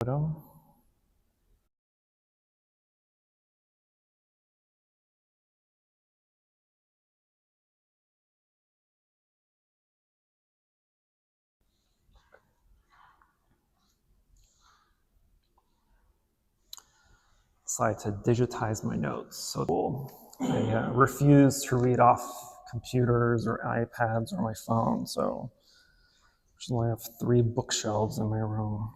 Decided to digitize my notes. So I refuse to read off computers or iPads or my phone. So I only have 3 bookshelves in my room.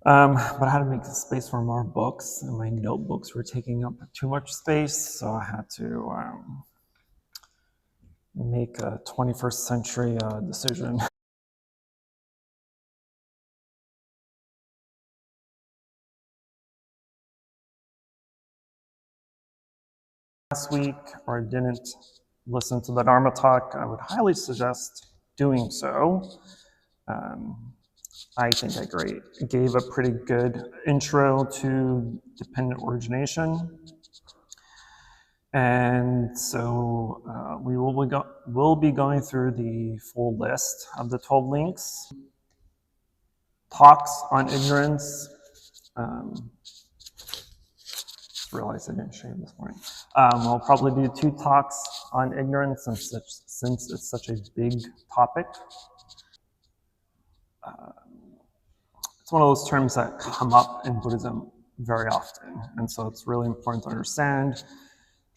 But I had to make space for more books, and my notebooks were taking up too much space, so I had to make a 21st century decision. Last week, or didn't listen to the Dharma talk, I would highly suggest doing so. I think I gave a pretty good intro to dependent origination. And so we will be going through the full list of the 12 links. Talks on ignorance. Just realized I didn't shave this morning. We'll probably do 2 talks on ignorance since it's such a big topic. It's one of those terms that come up in Buddhism very often. And so it's really important to understand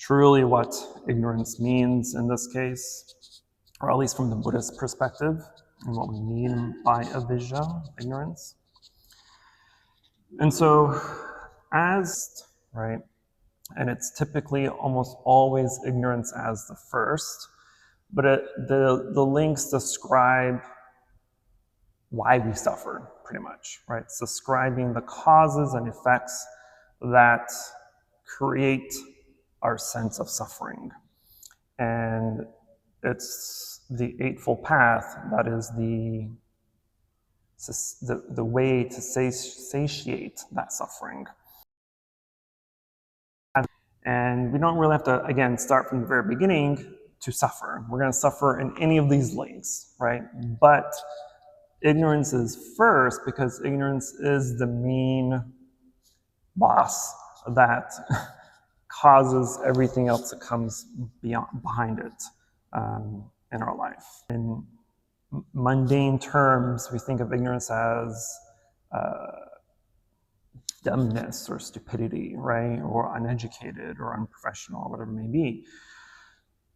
truly what ignorance means in this case, or at least from the Buddhist perspective, and what we mean by avidya, ignorance. And so right, and it's typically almost always ignorance as the first, but the links describe why we suffer, pretty much, right? It's describing the causes and effects that create our sense of suffering. And it's the Eightfold Path that is the way to satiate that suffering. And we don't really have to, again, start from the very beginning to suffer. We're going to suffer in any of these links, right? But ignorance is first because ignorance is the main boss that causes everything else that comes behind it in our life. In mundane terms, we think of ignorance as dumbness or stupidity, right? Or uneducated or unprofessional, or whatever it may be.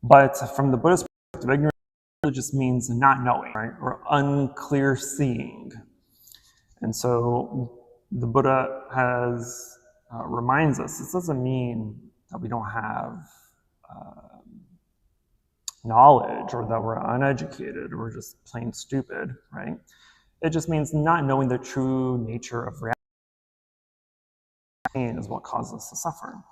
But from the Buddhist perspective, ignorance just means not knowing, right? Or unclear seeing. And so the Buddha reminds us, this doesn't mean that we don't have knowledge or that we're uneducated or we're just plain stupid, right? It just means not knowing the true nature of reality is what causes us to suffer.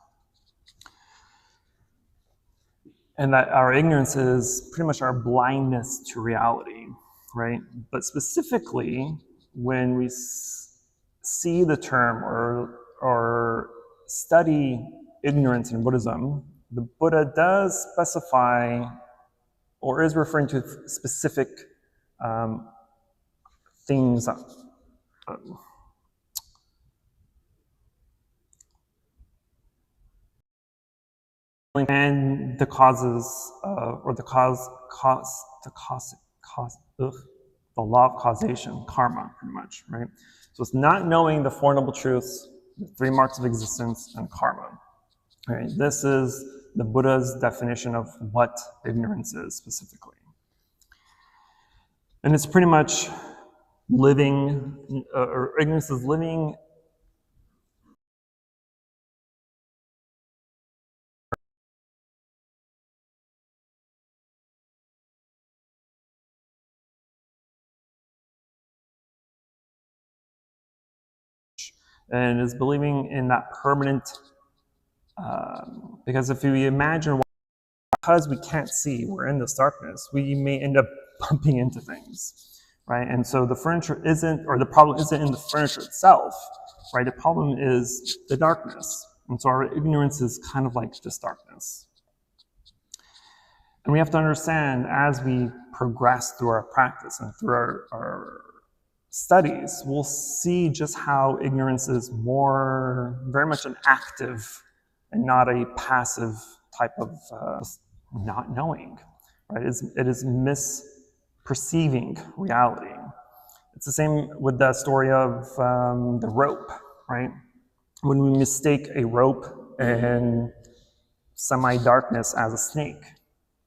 And that our ignorance is pretty much our blindness to reality, right? But specifically, when we see the term or study ignorance in Buddhism, the Buddha does specify or is referring to specific things. And the causes, the law of causation, karma, pretty much, right? So it's not knowing the Four Noble Truths, the 3 marks of existence, and karma. Right? This is the Buddha's definition of what ignorance is specifically. And it's pretty much living, or ignorance is living and is believing in that permanent, because if we imagine, because we can't see, we're in this darkness, we may end up bumping into things, right? And so the furniture isn't, or the problem isn't in the furniture itself, right? The problem is the darkness. And so our ignorance is kind of like this darkness. And we have to understand as we progress through our practice and through our studies, we'll see just how ignorance is very much an active and not a passive type of not knowing, right? It is misperceiving reality. It's the same with the story of the rope, right? When we mistake a rope in semi-darkness as a snake,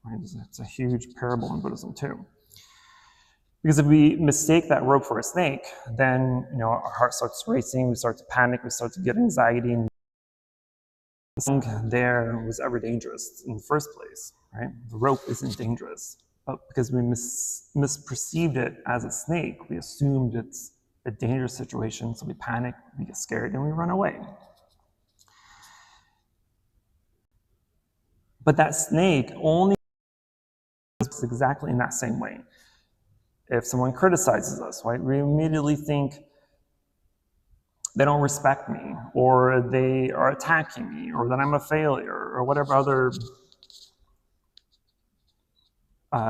right? It's a huge parable in Buddhism too. Because if we mistake that rope for a snake, then our heart starts racing, we start to panic, we start to get anxiety, and nothing there was ever dangerous in the first place, right? The rope isn't dangerous, but because we misperceived it as a snake, we assumed it's a dangerous situation, so we panic, we get scared, and we run away. But that snake only works exactly in that same way. If someone criticizes us, right, we immediately think they don't respect me, or they are attacking me, or that I'm a failure, or whatever other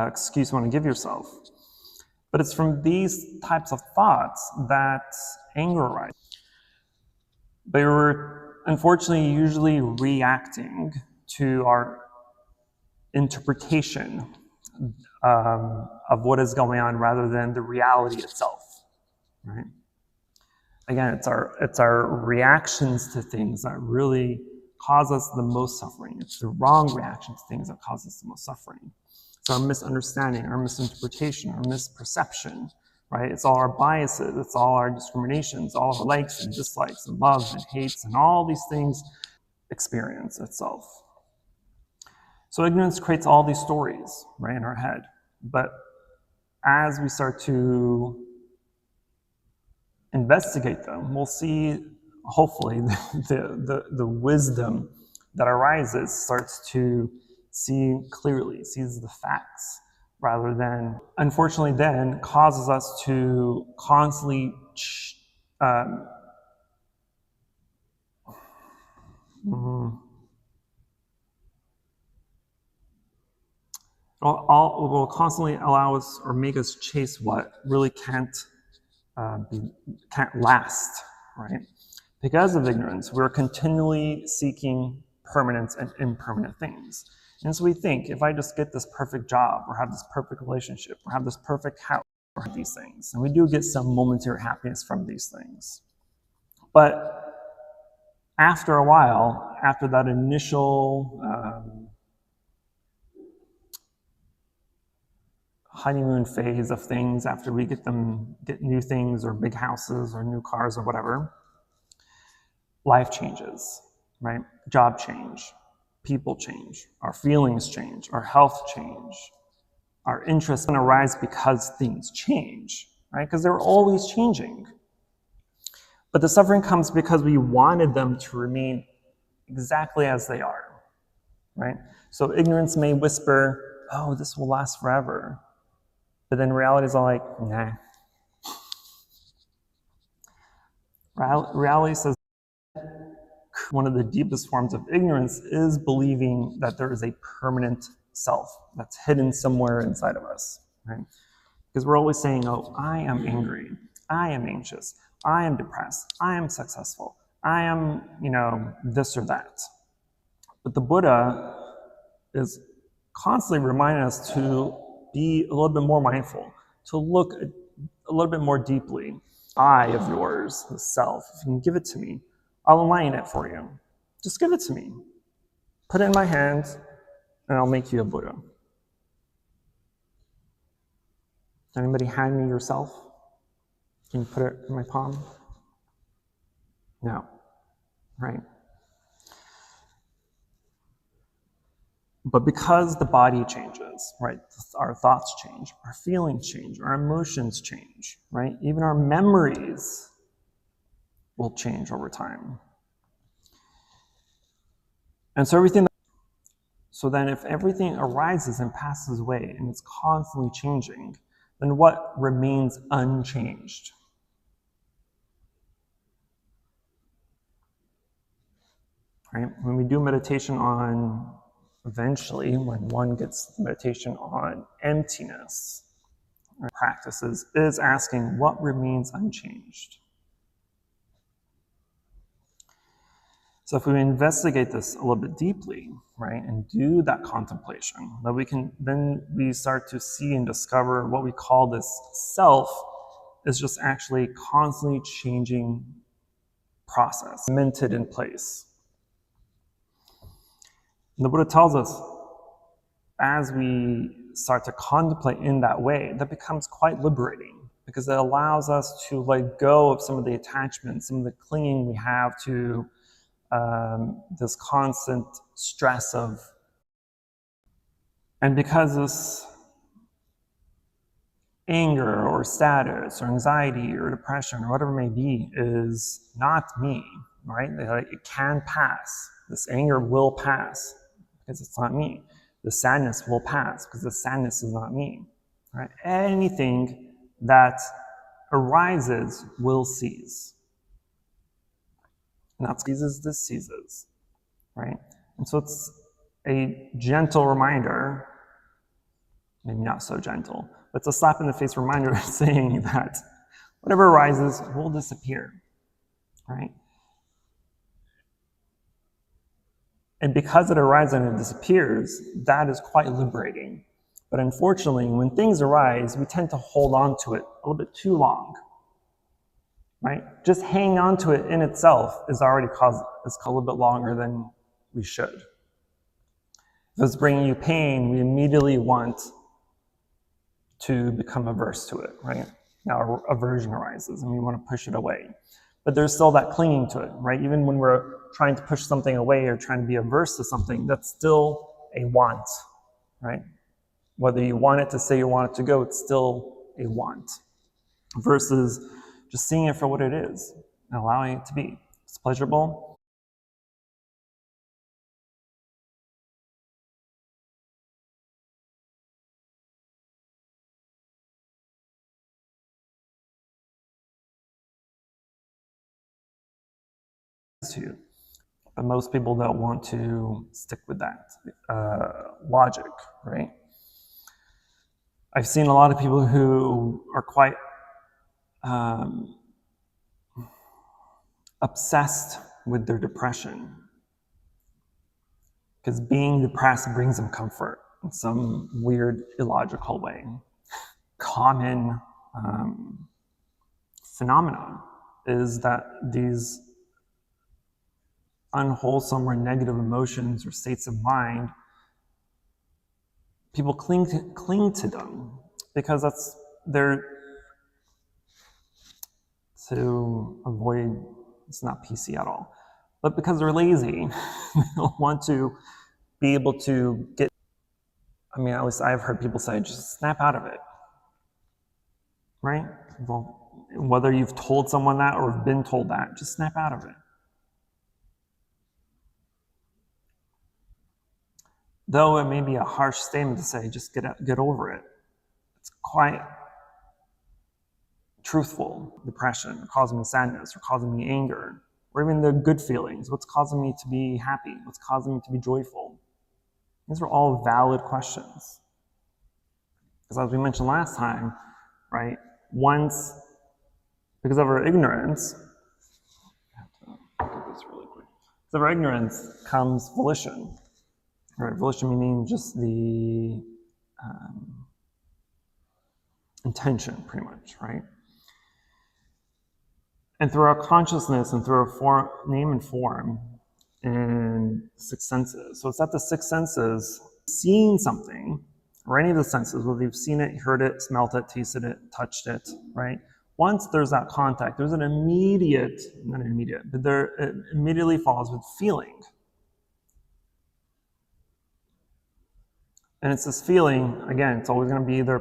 excuse you want to give yourself. But it's from these types of thoughts that anger arises. But we're unfortunately usually reacting to our interpretation of what is going on rather than the reality itself, right? Again, it's our reactions to things that really cause us the most suffering. It's the wrong reaction to things that cause us the most suffering. It's our misunderstanding, our misinterpretation, our misperception, right? It's all our biases, it's all our discriminations, all our likes and dislikes and loves and hates and all these things experience itself. So ignorance creates all these stories, right, in our head. But as we start to investigate them, we'll see, hopefully, the wisdom that arises starts to see clearly, sees the facts, rather than, unfortunately, then causes us to constantly will constantly allow us or make us chase what really can't last, right? Because of ignorance, we're continually seeking permanent and impermanent things. And so we think, if I just get this perfect job, or have this perfect relationship, or have this perfect house, or have these things, and we do get some momentary happiness from these things. But after a while, after that initial honeymoon phase of things, after we get new things or big houses or new cars or whatever, life changes, right? Job change, people change, our feelings change, our health change, our interests arise because things change, right? Because they're always changing. But the suffering comes because we wanted them to remain exactly as they are, right? So ignorance may whisper, oh, this will last forever. But then reality is all like, nah. Reality says one of the deepest forms of ignorance is believing that there is a permanent self that's hidden somewhere inside of us, right? Because we're always saying, oh, I am angry, I am anxious, I am depressed, I am successful, I am, this or that. But the Buddha is constantly reminding us to be a little bit more mindful, to look a little bit more deeply. I of yours, the self, if you can give it to me, I'll enlighten it for you. Just give it to me. Put it in my hand, and I'll make you a Buddha. Anybody hand me yourself? Can you put it in my palm? No. Right? But because the body changes, right? Our thoughts change, our feelings change, our emotions change, right? Even our memories will change over time. And so then if everything arises and passes away and it's constantly changing, then what remains unchanged? Right? When we do meditation eventually, when one gets meditation on emptiness, practices is asking what remains unchanged. So if we investigate this a little bit deeply, right, and do that contemplation, then we start to see and discover what we call this self is just actually constantly changing process, cemented in place. And the Buddha tells us, as we start to contemplate in that way, that becomes quite liberating because it allows us to let go of some of the attachments, some of the clinging we have to this constant stress of, and because this anger or status or anxiety or depression or whatever it may be is not me, right? It can pass. This anger will pass because it's not me. The sadness will pass because the sadness is not me, right? Anything that arises will cease. And that ceases, this ceases, right? And so it's a gentle reminder, maybe not so gentle, but it's a slap in the face reminder saying that whatever arises will disappear, right? And because it arises and it disappears, that is quite liberating. But unfortunately, when things arise, we tend to hold on to it a little bit too long, right? Just hanging on to it in itself is already a little bit longer than we should. If it's bringing you pain, we immediately want to become averse to it, right? Now aversion arises and we want to push it away. But there's still that clinging to it, right? Even when we're trying to push something away or trying to be averse to something, that's still a want, right? Whether you want it to say you want it to go, it's still a want. Versus just seeing it for what it is and allowing it to be. It's pleasurable. To you. But most people don't want to stick with that logic, right? I've seen a lot of people who are quite obsessed with their depression because being depressed brings them comfort in some weird, illogical way. Common phenomenon is that these unwholesome or negative emotions or states of mind, people cling to them because that's to avoid, it's not PC at all, but because they're lazy, they don't want to be able to get, I mean, at least I've heard people say, just snap out of it, right? Well, whether you've told someone that or have been told that, just snap out of it. Though it may be a harsh statement to say, just get over it. It's quite truthful. Depression, causing me sadness, or causing me anger, or even the good feelings. What's causing me to be happy? What's causing me to be joyful? These are all valid questions. Because as we mentioned last time, right, once, because of our ignorance, I have to do this really quick. Because of our ignorance comes volition. Right, volition meaning just the intention, pretty much, right? And through our consciousness and through our name and form and six senses. So it's at the six senses, seeing something, or any of the senses, whether you've seen it, heard it, smelt it, tasted it, touched it, right? Once there's that contact, there's an immediate, not immediate, but it immediately follows with feeling. And it's this feeling, again, it's always going to be either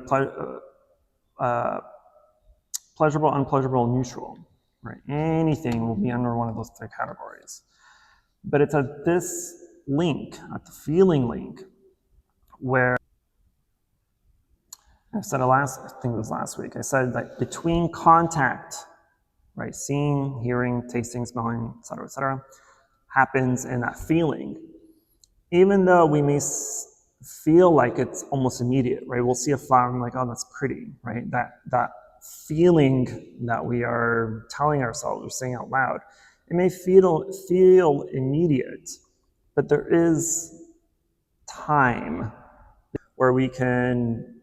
pleasurable, unpleasurable, neutral, right? Anything will be under one of those three categories. But it's at this link, at the feeling link, where I said I think it was last week, I said that between contact, right, seeing, hearing, tasting, smelling, et cetera, happens in that feeling. Even though we may feel like it's almost immediate, right? We'll see a flower and I'm like, oh, that's pretty, right? That feeling that we are telling ourselves or saying out loud, it may feel immediate, but there is time where we can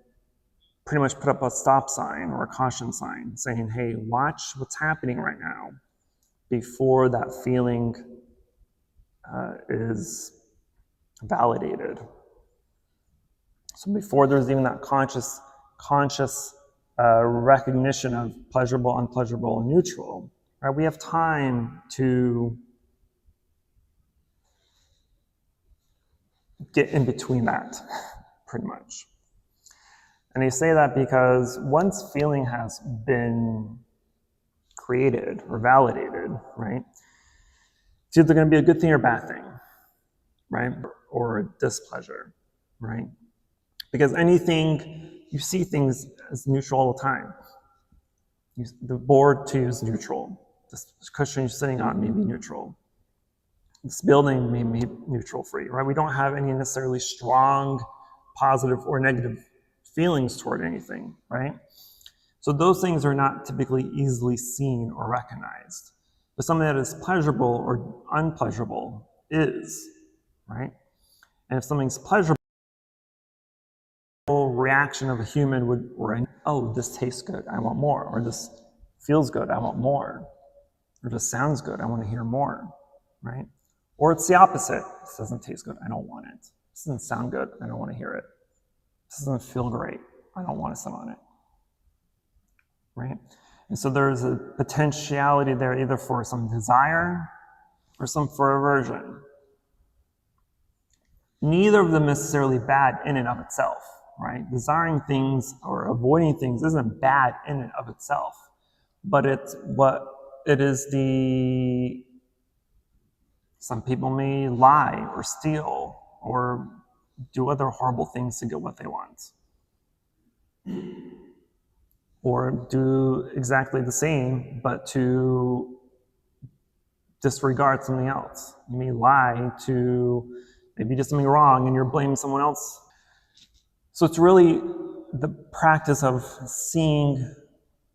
pretty much put up a stop sign or a caution sign saying, hey, watch what's happening right now before that feeling is validated. So before there's even that conscious recognition of pleasurable, unpleasurable, and neutral, right? We have time to get in between that, pretty much. And they say that because once feeling has been created or validated, right? It's either going to be a good thing or a bad thing, right? Or displeasure, right? Because anything, you see things as neutral all the time. The board to you is neutral. This cushion you're sitting on may be neutral. This building may be neutral for you, right? We don't have any necessarily strong positive or negative feelings toward anything, right? So those things are not typically easily seen or recognized. But something that is pleasurable or unpleasurable is, right? And if something's pleasurable, reaction of a human would, oh, this tastes good, I want more. Or this feels good, I want more. Or this sounds good, I want to hear more, right? Or it's the opposite. This doesn't taste good, I don't want it. This doesn't sound good, I don't want to hear it. This doesn't feel great, I don't want to sit on it, right? And so there's a potentiality there either for some desire or some for aversion. Neither of them necessarily bad in and of itself, right? Desiring things or avoiding things isn't bad in and of itself, but some people may lie or steal or do other horrible things to get what they want. Or do exactly the same, but to disregard something else. You may lie to maybe do something wrong and you're blaming someone else. So it's really the practice of seeing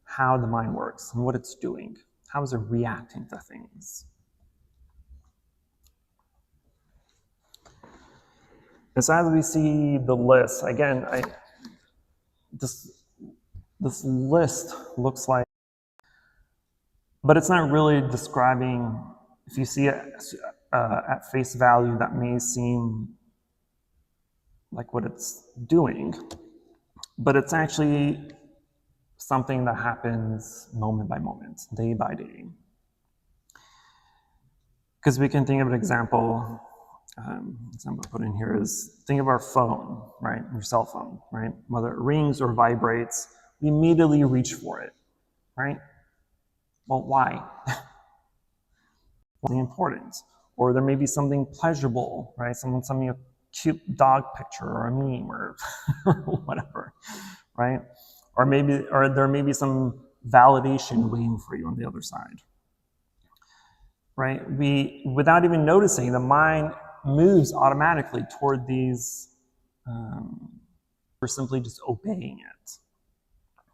how the mind works and what it's doing. How is it reacting to things? And so as we see the list, again, this list looks like, but it's not really describing, if you see it at face value, that may seem like what it's doing, but it's actually something that happens moment by moment, day by day. Because we can think of an example I put in here is, think of our phone, right? Your cell phone, right? Whether it rings or vibrates, we immediately reach for it, right? Well, why? Something important. Or there may be something pleasurable, right? Someone sent me a cute dog picture or a meme or whatever, right? Or there may be some validation waiting for you on the other side, right? Without even noticing, the mind moves automatically toward these, or simply just obeying it.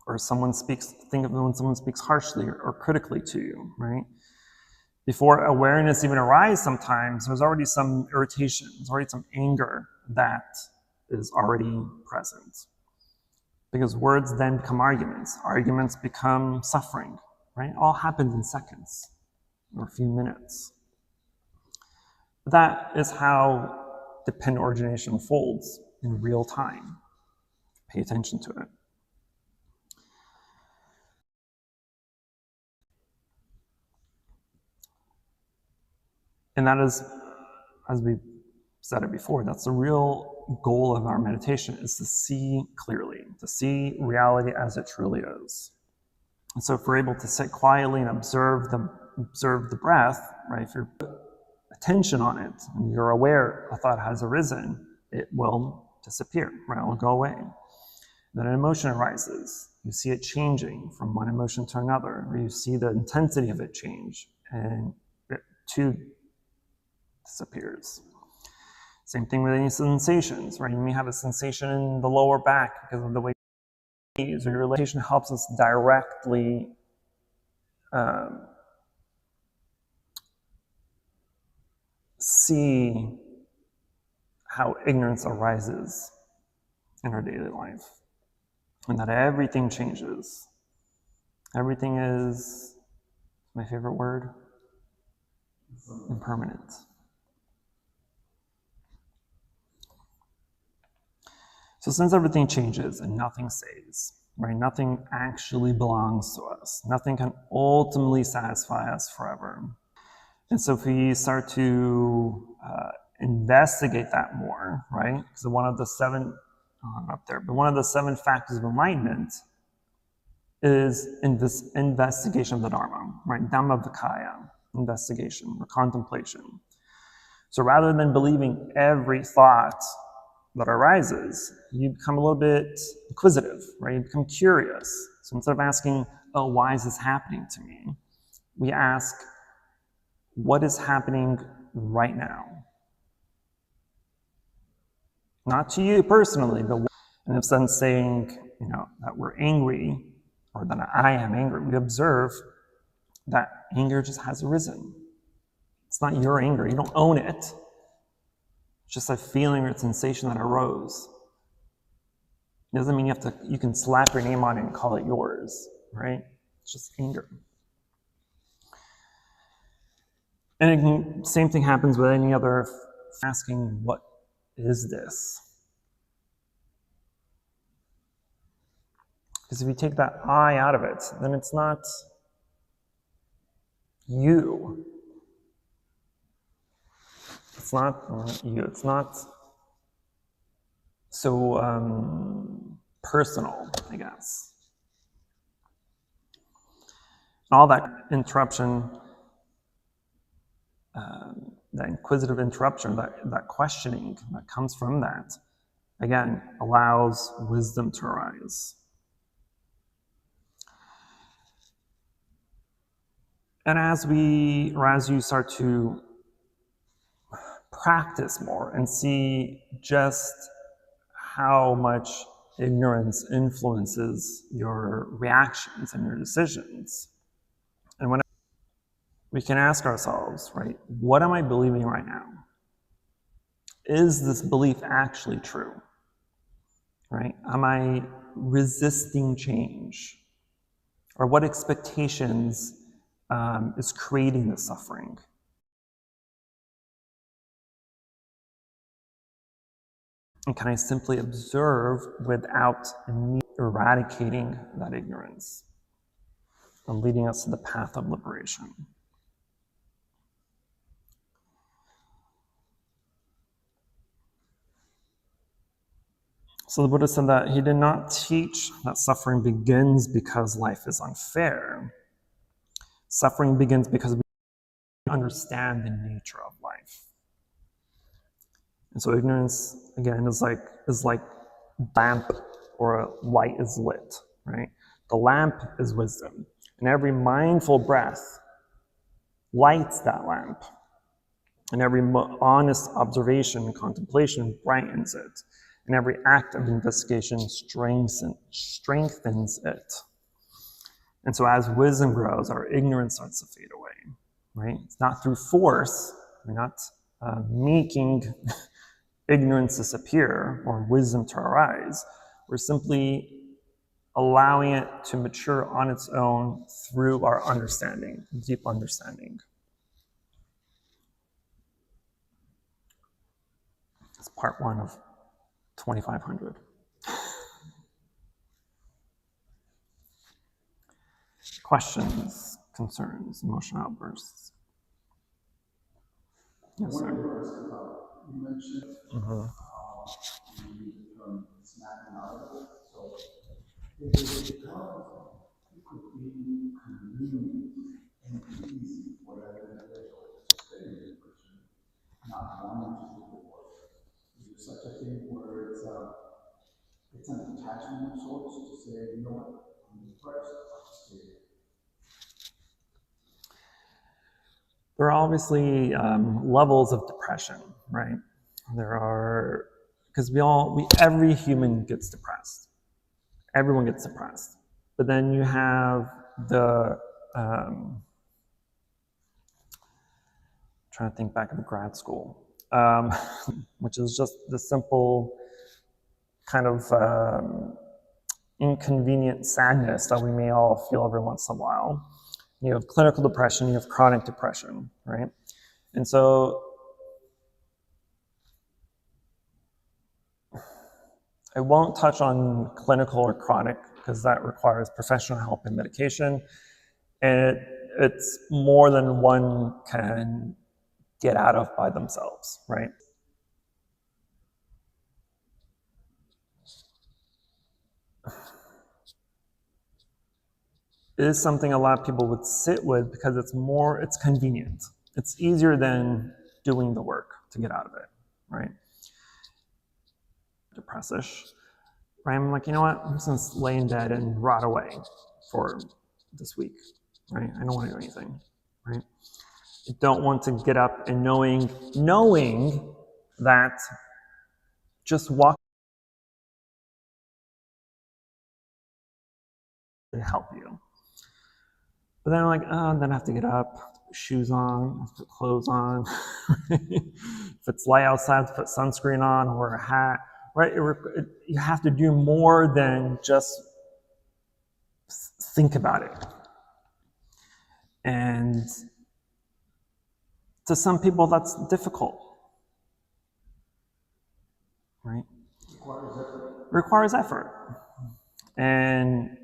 Or think of when someone speaks harshly or critically to you, right? Before awareness even arises sometimes, there's already some irritation, there's already some anger that is already present. Because words then become arguments. Arguments become suffering, right? It all happens in seconds or a few minutes. That is how dependent origination unfolds in real time. Pay attention to it. And that is, as we said it before, that's the real goal of our meditation, is to see clearly, to see reality as it truly is. And so if we're able to sit quietly and observe the breath, right? If you're attention on it and you're aware a thought has arisen, it will disappear, right? It will go away. Then an emotion arises. You see it changing from one emotion to another, or you see the intensity of it change, and it too disappears. Same thing with any sensations, right? You may have a sensation in the lower back because of the way you use, or your relaxation helps us directly see how ignorance arises in our daily life, and that everything changes. Everything is, my favorite word, impermanent. So since everything changes and nothing stays, right? Nothing actually belongs to us. Nothing can ultimately satisfy us forever. And so if we start to investigate that more, right? So one of the seven, up there, but one of the 7 factors of enlightenment is in this investigation of the Dharma, right? Dhammavicaya, investigation or contemplation. So rather than believing every thought that arises, you become a little bit inquisitive, right? You become curious. So instead of asking, oh, why is this happening to me? We ask, what is happening right now? Not to you personally, but and if then saying, that we're angry or that I am angry, we observe that anger just has arisen. It's not your anger. You don't own it. It's just a feeling or a sensation that arose. It doesn't mean you can slap your name on it and call it yours, right? It's just anger. And same thing happens with any other asking, what is this? Because if you take that I out of it, then it's not you. It's not you. It's not so personal, I guess. And all that interruption, that inquisitive interruption, that questioning that comes from that, again, allows wisdom to arise. And as you start to practice more and see just how much ignorance influences your reactions and your decisions, and when we can ask ourselves, right, what am I believing right now? Is this belief actually true? Right? Am I resisting change? Or what expectations is creating the suffering? And can I simply observe without eradicating that ignorance and leading us to the path of liberation? So the Buddha said that he did not teach that suffering begins because life is unfair. Suffering begins because we understand the nature of life. And so ignorance, again, is like lamp or a light is lit, right? The lamp is wisdom. And every mindful breath lights that lamp. And every honest observation and contemplation brightens it. And every act of investigation strengthens it. And so as wisdom grows, our ignorance starts to fade away, right? It's not through force. We're not making ignorance disappear or wisdom to arise. We're simply allowing it to mature on its own through our understanding, deep understanding. It's part 1 of 2500. Questions, concerns, emotional outbursts? Yes, sir. You mentioned how you use the term snapping out of it. So if it could be convenient and easy for that individual to stay in the person, not wanting to do the work. Is there such a thing where it's an attachment of sorts to say, you know what, I'm depressed, I'll stay here? There are obviously levels of depression, right? because every human gets depressed. Everyone gets depressed. But then you have the, trying to think back of grad school, which is just the simple kind of inconvenient sadness that we may all feel every once in a while. You have clinical depression, you have chronic depression, right? And so I won't touch on clinical or chronic because that requires professional help and medication. And it's more than one can get out of by themselves, right? It is something a lot of people would sit with because it's convenient. It's easier than doing the work to get out of it, right? Depressish, right? I'm like, you know what? I'm just gonna lay in bed and rot away for this week, right? I don't want to do anything, right? I don't want to get up and knowing that just walk can help you. But then I'm like, oh, then I have to get up, put shoes on, have to put clothes on. If it's light outside, I have to put sunscreen on or a hat, right? You have to do more than just think about it. And to some people, that's difficult, right? Requires effort. And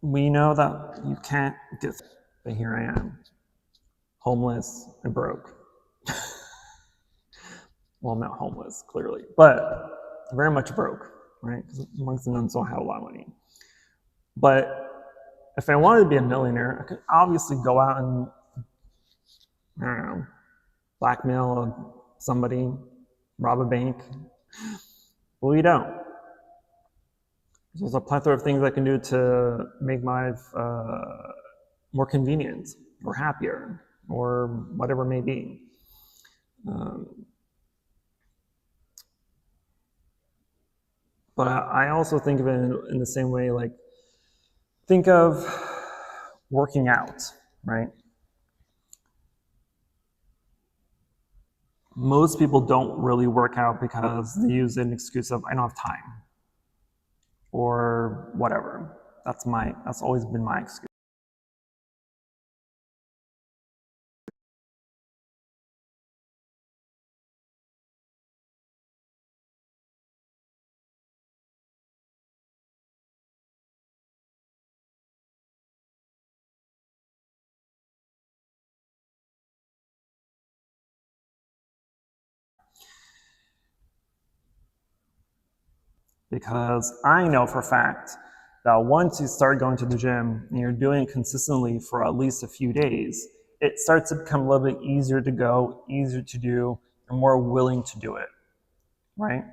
we know that you can't get, but here I am, homeless and broke. Well, I'm not homeless, clearly, but very much broke, right? Because monks and nuns don't have a lot of money. But if I wanted to be a millionaire, I could obviously go out and, I don't know, blackmail somebody, rob a bank. But we don't. There's a plethora of things I can do to make my life more convenient or happier or whatever it may be. But I also think of it in the same way, like, think of working out, right? Most people don't really work out because they use an excuse of, I don't have time or whatever. That's always been my excuse. Because I know for a fact that once you start going to the gym and you're doing it consistently for at least a few days, it starts to become a little bit easier to go, easier to do, and more willing to do it, right?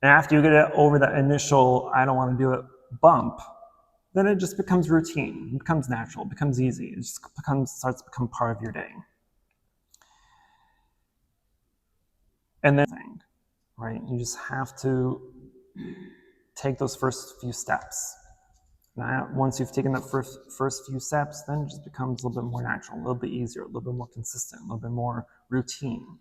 And after you get over that initial, I don't want to do it bump, then it just becomes routine, it becomes natural, it becomes easy, it just starts to become part of your day. And then, right, you just have to take those first few steps. Now, once you've taken that first few steps, then it just becomes a little bit more natural, a little bit easier, a little bit more consistent, a little bit more routine.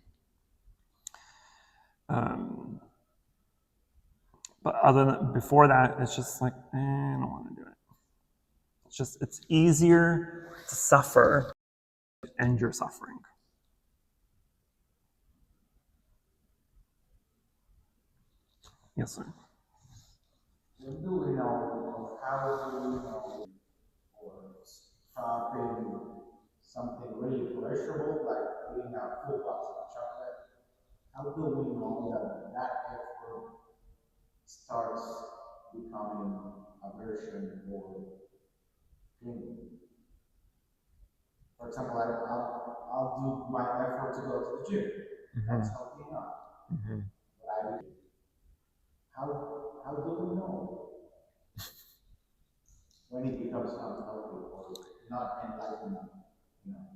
But before that, it's just like, I don't want to do it. It's easier to suffer and end your suffering. Yes, sir. When do we know, or how do we know, or stopping something really pleasurable, like eating a full box of chocolate? How do we know that that effort starts becoming aversion or clinging? For example, I'll do my effort to go to the gym. That's healthy enough. But how do we know when it becomes unhealthy or not enlightening? You know?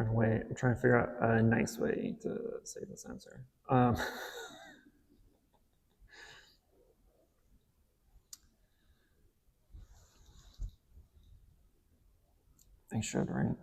I'm trying to figure out a nice way to say this answer. I should, right?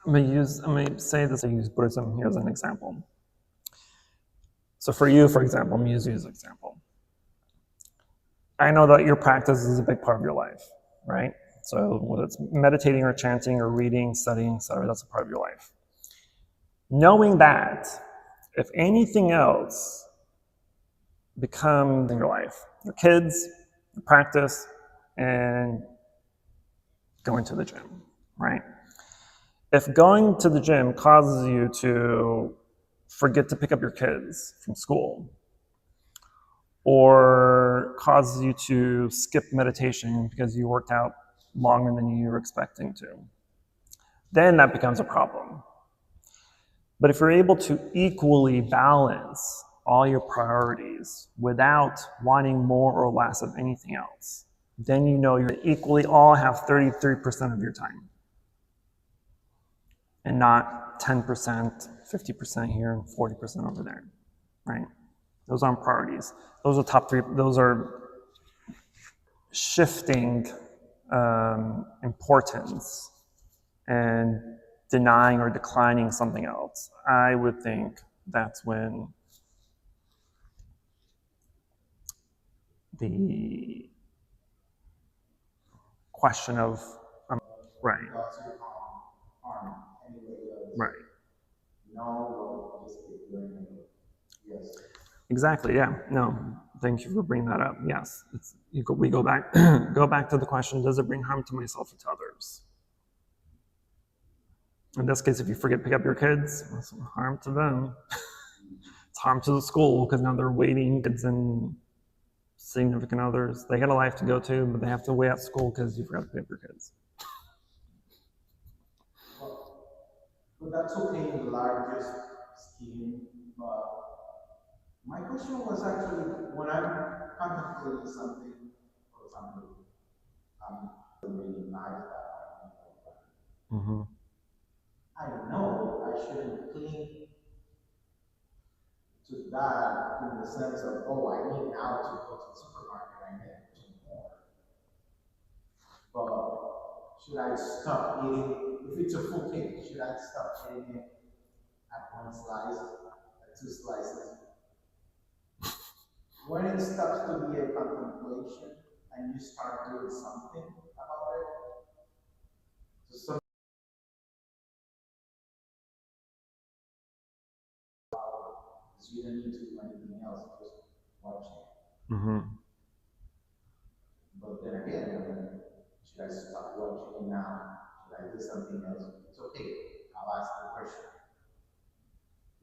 I'm gonna say this. I use Buddhism here as an example. So for you, for example, I'm using you as an example. I know that your practice is a big part of your life, right? So whether it's meditating or chanting or reading, studying, etc., that's a part of your life. Knowing that, if anything else becomes in your life, your kids, your practice, and going to the gym, right? If going to the gym causes you to forget to pick up your kids from school, or causes you to skip meditation because you worked out longer than you were expecting to, then that becomes a problem. But if you're able to equally balance all your priorities without wanting more or less of anything else, then you know you equally all have 33% of your time and not 10%, 50% here and 40% over there, right? Those aren't priorities. Those are top three. Those are shifting importance and denying or declining something else. I would think that's when the question of right, right, exactly, yeah, no, thank you for bringing that up. Yes, we go back go back to the question: does it bring harm to myself or to others? In this case, if you forget to pick up your kids, it's harm to them. It's harm to the school because now they're waiting. Kids and significant others, they got a life to go to, but they have to wait at school because you forgot to pick up your kids. But that's okay in the largest scheme. But my question was actually when I'm contemplating something, for example, really nice that Mm-hmm. I know I shouldn't cling to that in the sense of, oh, I need now to go to the supermarket, I need to more. But should I stop eating? If it's a full cake, should I stop eating it at one slice, at two slices? When it stops to be a contemplation and you start doing something about it, so you don't need to do anything else, just watching. Mm-hmm. But then again, I mean, should I stop watching it now? Should I do something else? It's okay. I'll ask the question.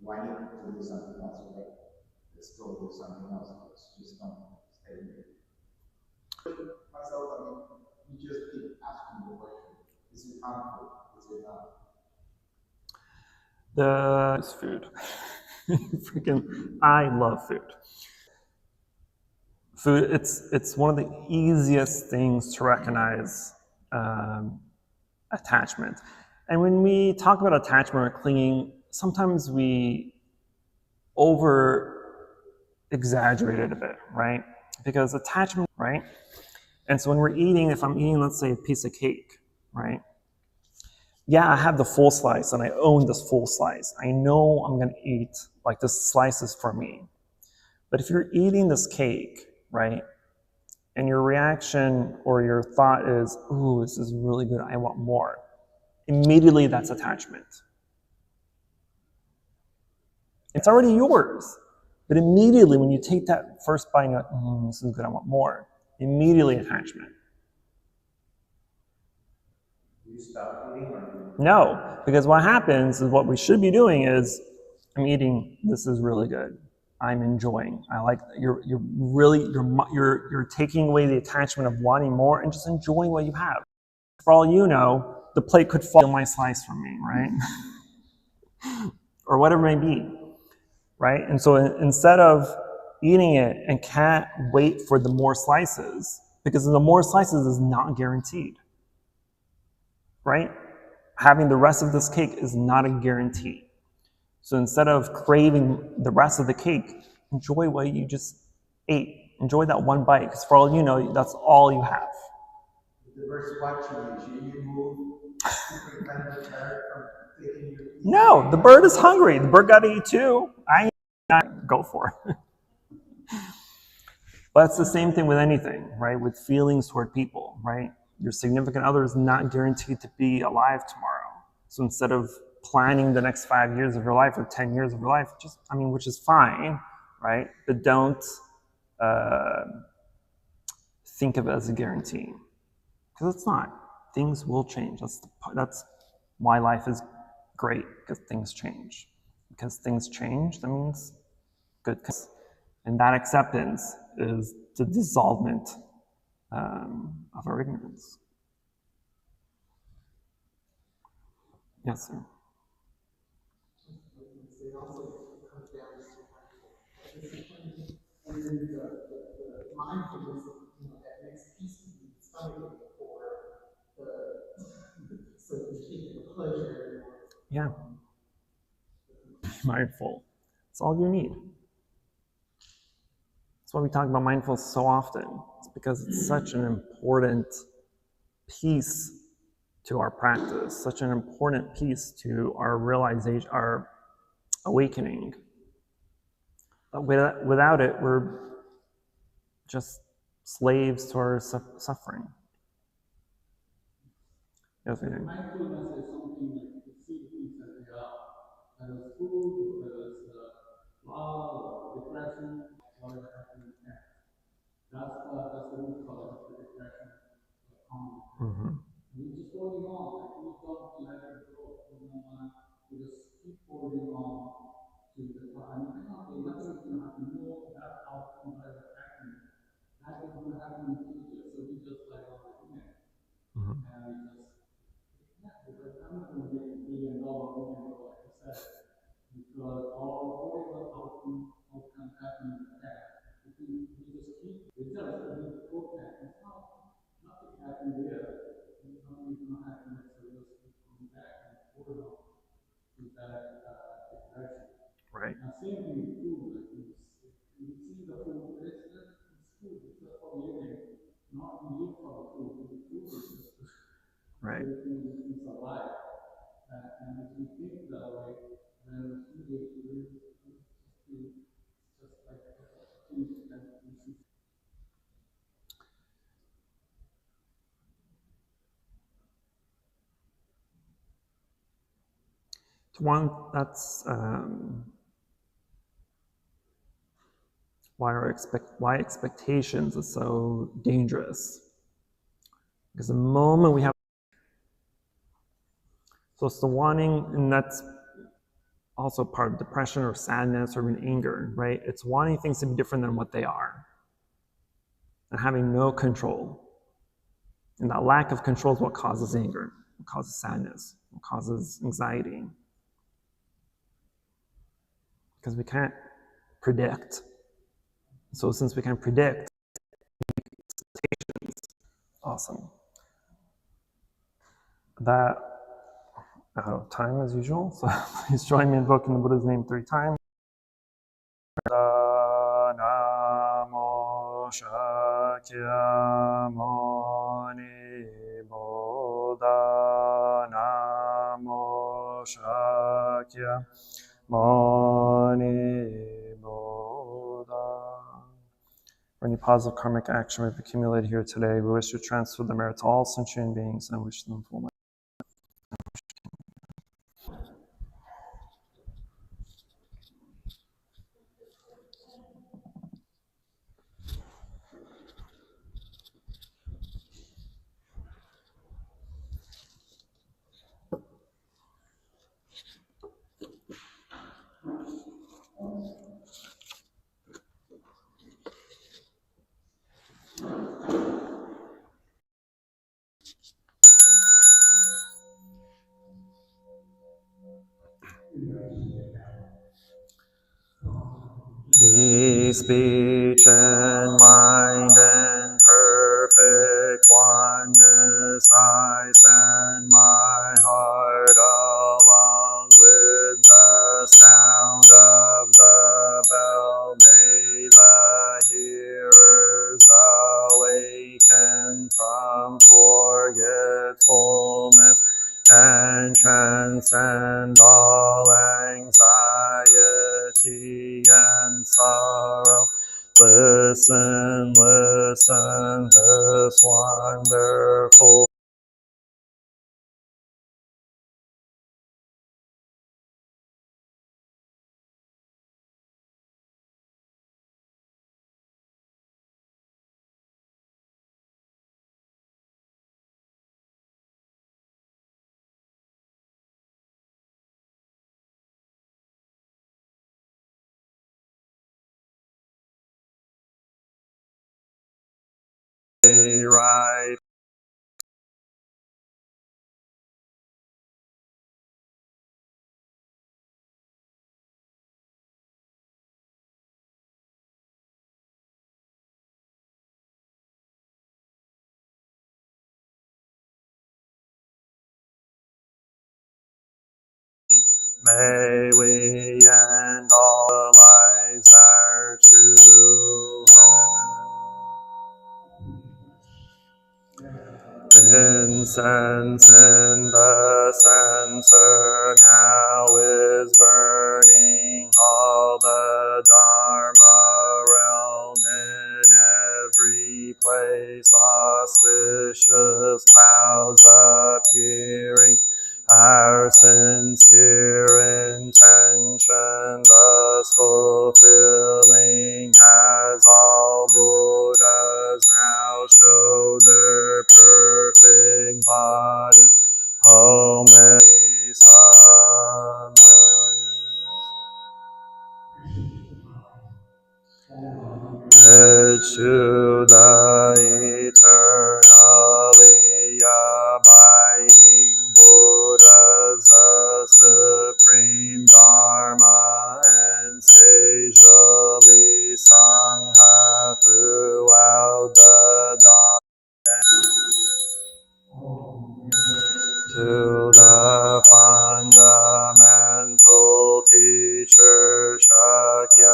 Do I need to do something else? Okay. Let's go do something else. Let's just don't stay here. Myself, I mean, you just keep asking the question. Is it harmful? Is it not? The food. Freaking, I love food. Food, it's one of the easiest things to recognize attachment. And when we talk about attachment or clinging, sometimes we over exaggerate it a bit, right? Because attachment, right? And so when we're eating, if I'm eating, let's say, a piece of cake, right? Yeah, I have the full slice and I own this full slice. I know I'm going to eat, like, this slice is for me. But if you're eating this cake, right, and your reaction or your thought is, ooh, this is really good, I want more, immediately that's attachment. It's already yours. But immediately when you take that first bite and you're like, this is good, I want more, immediately attachment. You stop eating or No, because what happens is what we should be doing is, I'm eating, this is really good. I'm enjoying. I like you're taking away the attachment of wanting more and just enjoying what you have. For all you know, the plate could fall my slice from me, right? Or whatever it may be, right? And so instead of eating it and can't wait for the more slices, because the more slices is not guaranteed, right? Having the rest of this cake is not a guarantee. So instead of craving the rest of the cake, enjoy what you just ate. Enjoy that one bite, because for all you know, that's all you have. The verse watching you move to prevent the bird from taking your piece. No, the bird is hungry. The bird got to eat too. I go for it. But it's the same thing with anything, right? With feelings toward people, right? Your significant other is not guaranteed to be alive tomorrow. So instead of planning the next 5 years of your life or 10 years of your life, which is fine, right? But don't think of it as a guarantee, because it's not. Things will change. That's why life is great, because things change. Because things change, that means good. And that acceptance is the dissolvement of our ignorance. Yes, sir. It also comes down to discipline, and then the mindfulness, that makes peace in the stomach for the, so to speak, the pleasure. Yeah. Mindful. It's all you need. That's why we talk about mindfulness so often. It's because it's such an important piece to our practice, such an important piece to our realization, our awakening. Without it, we're just slaves to our suffering. Yes, we do. Mindfulness is something like to see things as they are, whether it's food, whether it's love, or depression, whatever happened in the past. That's the root cause of the depression. Mm-hmm. You just holding on, like you don't let it go. You just keep holding on to the time. Okay, nothing is going to happen. No, that outcome, whatever happened, that is going to happen in the future. So we just like, oh, yeah. Mm-hmm. And we just, yeah, because I'm not going to make $1 million, like you said, because whatever outcome happened in the past, if we just keep the judge, we need to go back and nothing happened there. Nothing's going to happen next, so we'll just keep going back and hold on to that depression. Right. Now, same thing with food. Like you see the food, it's food. It's just for living, not we live for the food. The food is just right. everything we can survive. And if we think that way, then food is just like things that we should. One, that's why expectations are so dangerous. Because the moment we have, so it's the wanting, and that's also part of depression or sadness or even anger, right? It's wanting things to be different than what they are, and having no control. And that lack of control is what causes anger, what causes sadness, what causes anxiety. Because we can't predict. So since we can't predict, awesome. That out of time as usual. So please join me in invoking the Buddha's name 3 times. Namo Shakyamuni Buddha Namo Shakyamuni Buddha. For any positive karmic action we've accumulated here today, we wish to transfer the merit to all sentient beings and wish them full. Be speech and mind in perfect oneness, I send my heart along with the sound of the bell. May the hearers awaken from forgetfulness and transcend all anxiety and sorrow. Listen, listen, this wonderful right. May we and all lives our true home. Incense in the censer now is burning, all the Dharma realm in every place, auspicious clouds appearing. Our sincere intention thus fulfilling, as all Buddhas now show their perfect body. Home Edge to the eternally abiding Buddhas, the supreme Dharma and sagely Sangha throughout the Dharma. To the fundamental teacher Shakyamuni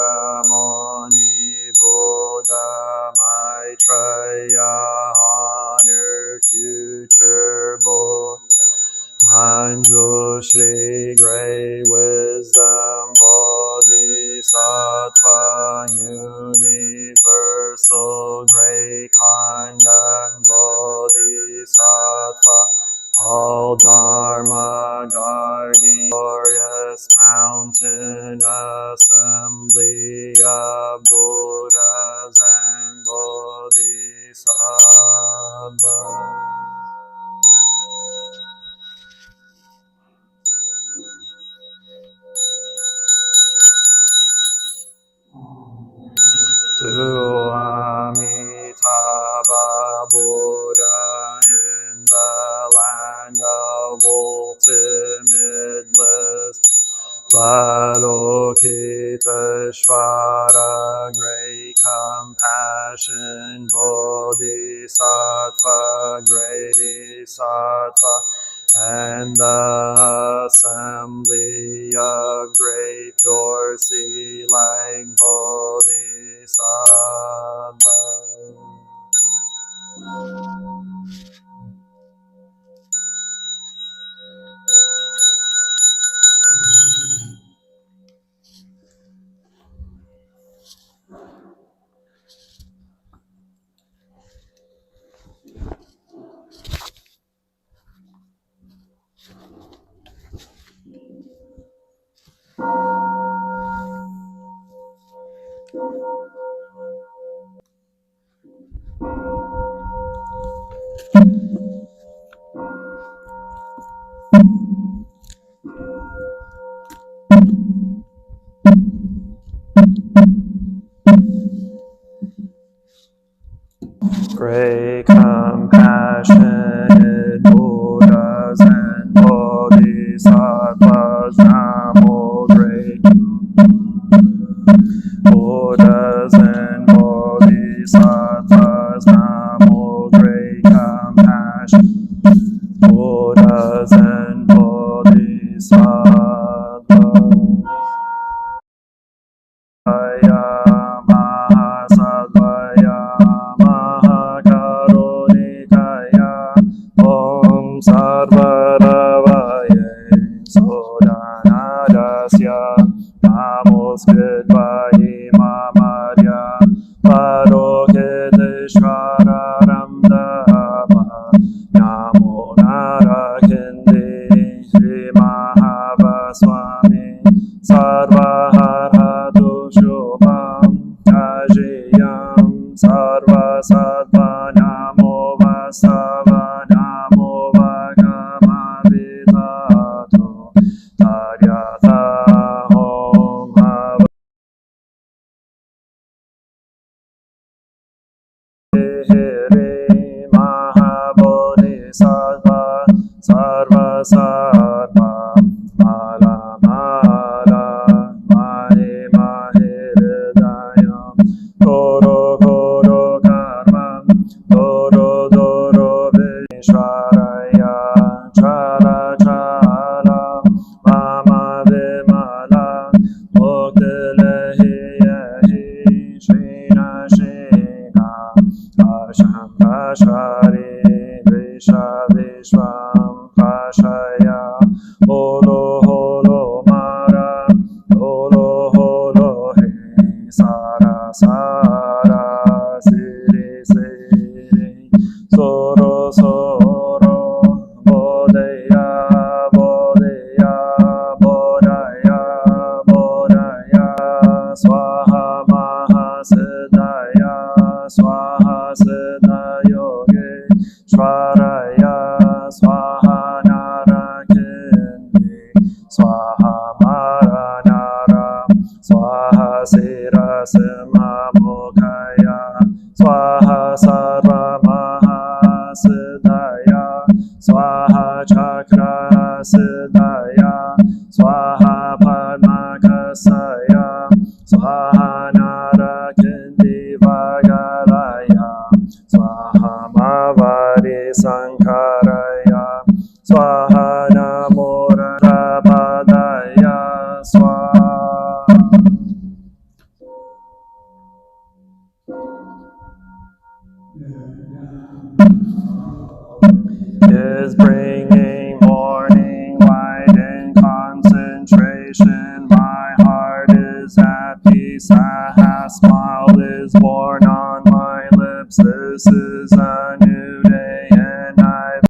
Buddha Maitreya, honored future Buddha Manjushri, great wisdom Bodhisattva, universal great conduct Bodhisattva, all Dharma guarding, glorious mountain assembly of Buddhas and Bodhisattvas. To Amitabha Buddha in the land of ultimate bliss, Valokiteshvara, great compassion, Bodhisattva, great Bodhisattva, and the assembly of great pure sea like Bodhisattva. Great compassionate Buddhas and Bodhisattvas, Namo sarvaharhatu shubham ajiyam sarva sattva namo vastava namo bhagavadito taryata om Hare Mahabodhisattva Sarva Sarva Mala Mala Mahi Mahiridayam Goro Goro Karmam Doro Doro Vishwaraya Chala Chala Mama Vimala Muktilehi Yahi Shrina Shrina Asham Ashari Visha Vishwam Kashaya Holo Holo Mara Holo Holo He Sara Sara Siri Siri Soro Soro Bodaya Bodaya Bodaya Bodaya Swaha Mahasiddhaya Swaha Siddha Yoge Shvaraya Swaha Narakindi Swaha Maranara Swaha Sira Simha Mukhaya Swaha Sarva Mahasiddhaya Swaha Chakra Siddhaya Swaha Padmakasaya Swaha Narakindi Vagalaya Swaha Mavari Sankaraya Swaha Namo Rapadaya Swaha is bringing morning light and concentration. My heart is at peace. A smile is born on my lips. This is a new day, and I've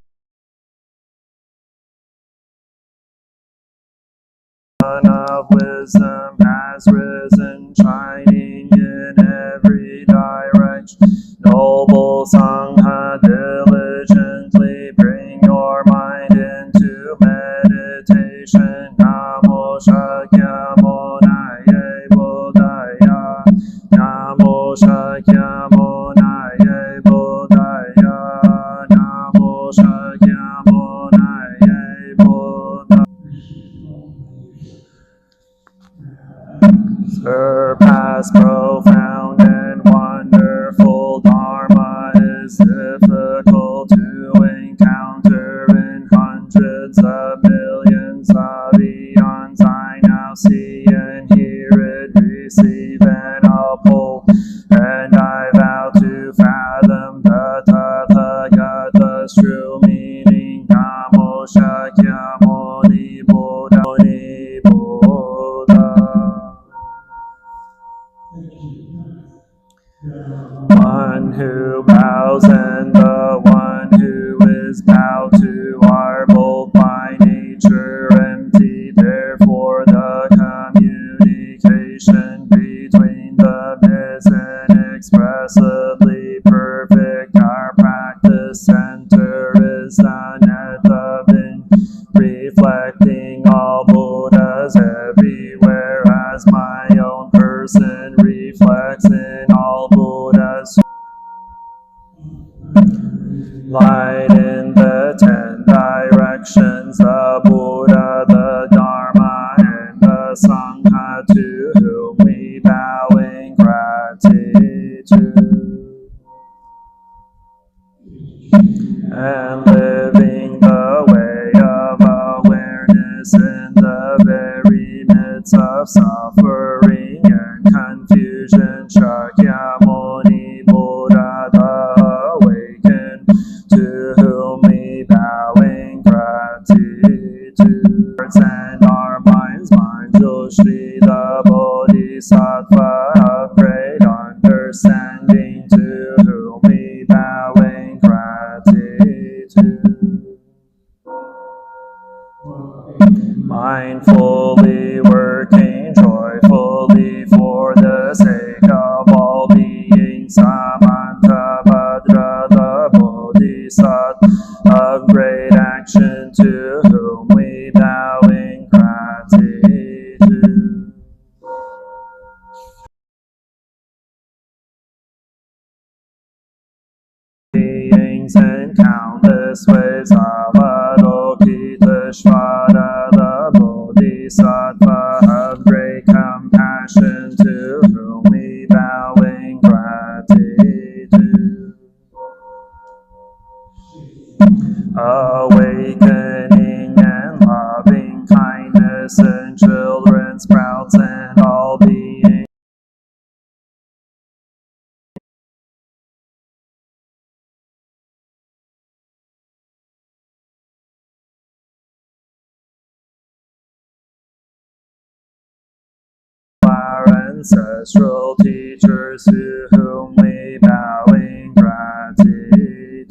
sun of wisdom has risen, shining in every direction. Noble Sangha, diligently bring your mind into meditation. Namo Shakyamuni Buddhaya. Namo Shakyamuni Buddhaya. Namo Shakyamuni Buddhaya. Surpass profound and wonderful Dharma is difficult to encounter in hundreds of millions of eons. I now see and hear it, receive and uphold, and I vow to fathom the Tathagata's true meaning. Namo Shakyamuni Buddha. One who bows and the one who is bowed to are both by nature empty. Therefore the communication between them is inexpressibly perfect. Our practice center is the net of reflecting all Buddhas everywhere, as my own person reflects in all Buddhas. Light in the 10 directions, the Buddha, the Dharma, and the Sangha, to whom we bow in gratitude. And living the way of awareness in the very midst of suffering and confusion. Shakyamuni Buddha, the awakened, to whom we bow in gratitude. And our minds, Manjul Shri, the Bodhisattva of great understanding, to whom we bow in gratitude. Mindfully working awakening and loving kindness in children, sprouts, and all beings. Our ancestral teachers to whom we bow in gratitude.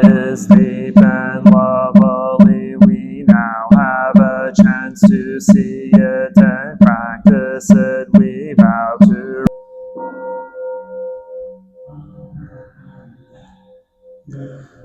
Is deep and lovely, we now have a chance to see it and practice it. We vow to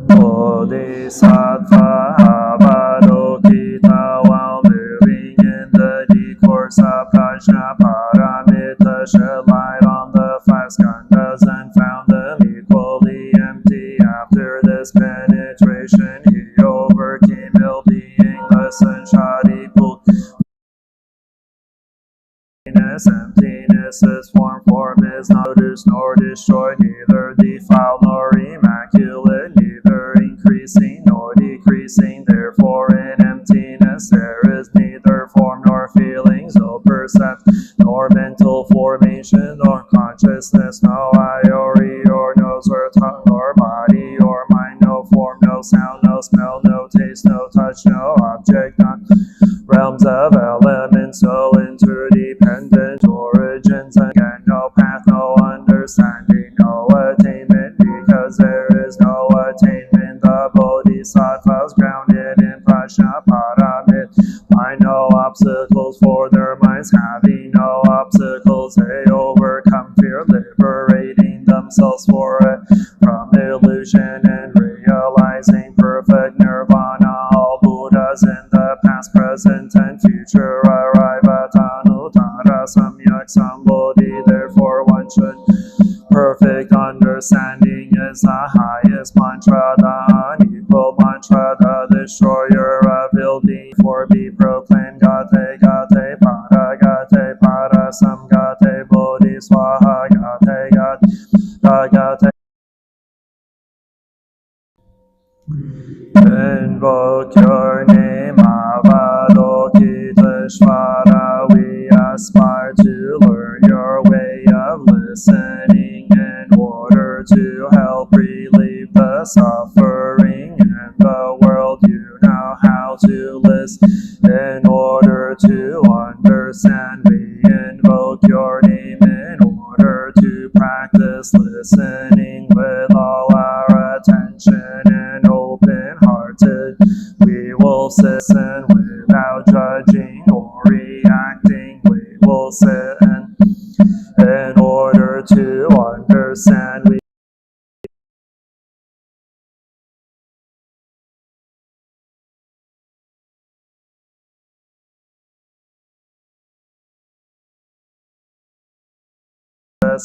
Bodhisattva Avalokita while moving in the discourse of Prajna Paramita, shed light on the five skandhas and found them equally empty. After this penetration, he overcame ill-beingness and shoddy emptiness is form is not produced nor destroyed, neither defiled nor immaculate, neither increasing nor decreasing. Therefore in emptiness there is neither form nor feelings, no percept nor mental formation nor consciousness, no eye or ear or nose or tongue or body or mind, no form, no sound, no smell, no taste, no touch, no object, none realms of elements, no interdependent origins, again no path, no understanding, no attainment, because there is no attainment. The Bodhisattvas grounded in Prajna Paramit find no obstacles for their minds, having no obstacles they overcome fear, liberating themselves from illusion and realizing perfect nirvana. All Buddhas in the past, present, and future arrive at Anuttara Samyak Sambodhi. Therefore one should perfect understanding is the highest mantra, the unequal mantra, the destroyer of ill deed. For be proclaimed Gate Gate Para Gate Para Samgate Bodhi Swaha Gate Gate Gate. Invoke your name, Avalokiteshvara. We aspire to learn your way of listening in order to help relieve the suffering in the world. You know how to listen in order to understand. We invoke your name in order to practice listening with all our attention and open-hearted. We will listen without judging or reacting. We will sit in order to understand. We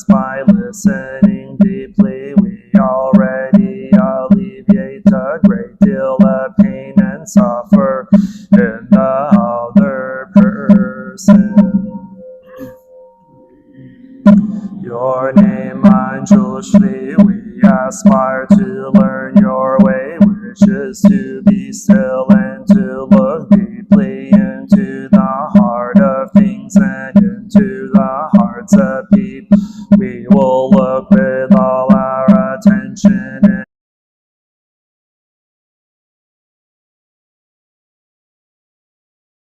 by listening deeply, we already alleviate a great deal of pain and suffer in the other person. Your name Manjushri, we aspire to learn your way, which is to be still and to look deeply into the heart of things and into the hearts of people. We will look with all our attention and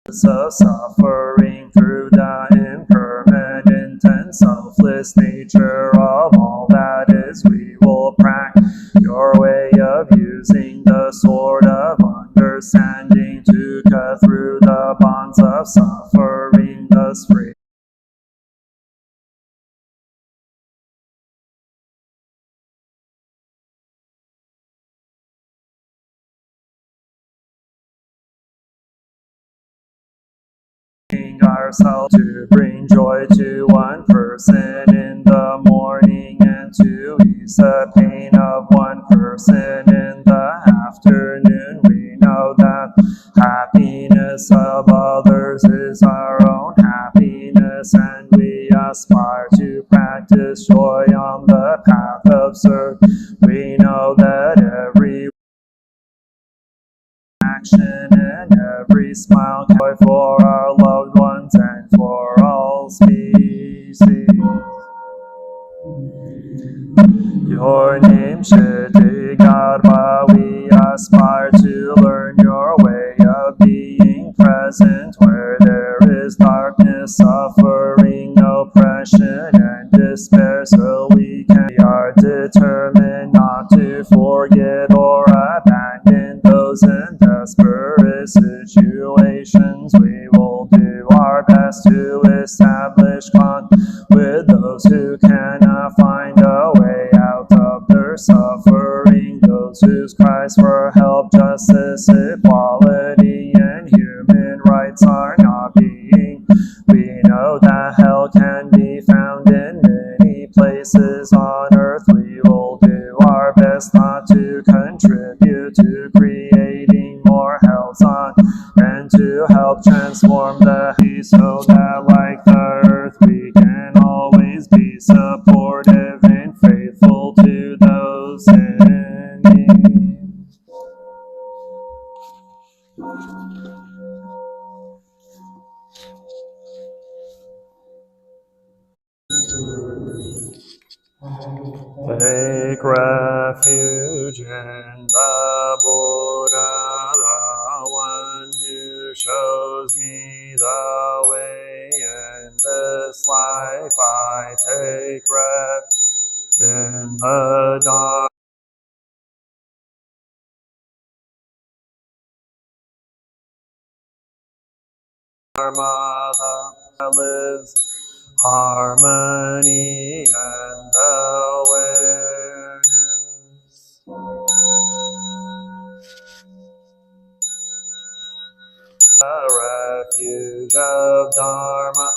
of suffering through the impermanent and selfless nature of all that is. We will practice your way of using the sword of understanding to cut through the bonds of suffering, thus free. Ourselves to bring joy to one person in the morning and to ease the pain of one person in the afternoon. We know that happiness of others is our own happiness, and we aspire to practice joy on the path of absurd. We know that every action and every smile can be for our loved ones and for all species. Your name should be God, but we aspire to learn your way of being present where there is darkness, suffering, oppression, and despair, so we are determined not to forget or abandon those in desperate situations. We will do our best to establish contact with those who cannot find a way out of their suffering, those whose cries for help, justice, equality, and human rights are not being. We know that hell can be found in many places on earth. We will do our best not to contribute to creating more hells on and to help transform the sea so that like the earth we can always be supportive and faithful to those in need. Take refuge in the Buddha, the one who shows me the way in this life. I take refuge in the dark. Dharma that lives harmony and awareness. The refuge of Dharma,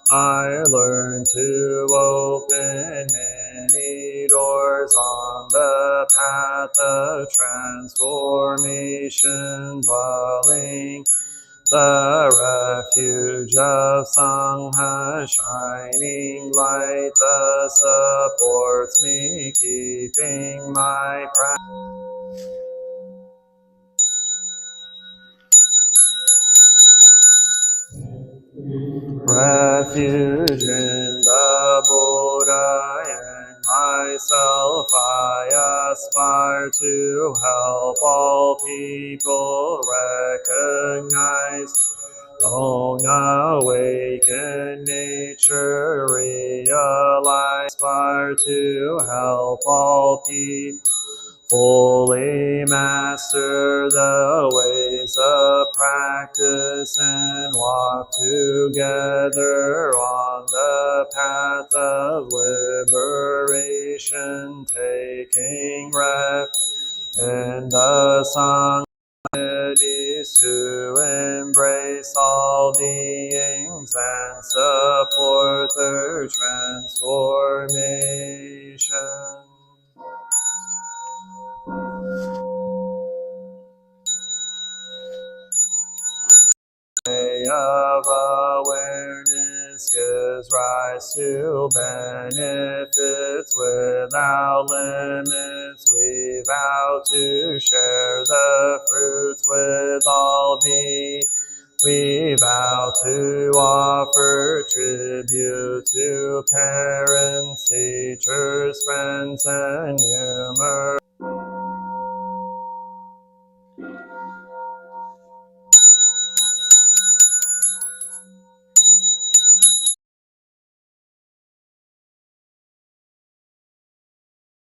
I learned to open many doors on the path of transformation, dwelling the refuge of Sangha, shining light that supports me, keeping my practice. Refuge in the Buddha and myself, I aspire to help all people recognize own awakened nature, realize, aspire to help all people fully master the ways of practice and walk together on the path of liberation, taking refuge in the Sangha to embrace all beings and support their transformation. Way of awareness gives rise to benefits without limits. We vow to share the fruits with all beings. We vow to offer tribute to parents, teachers, friends, and numerous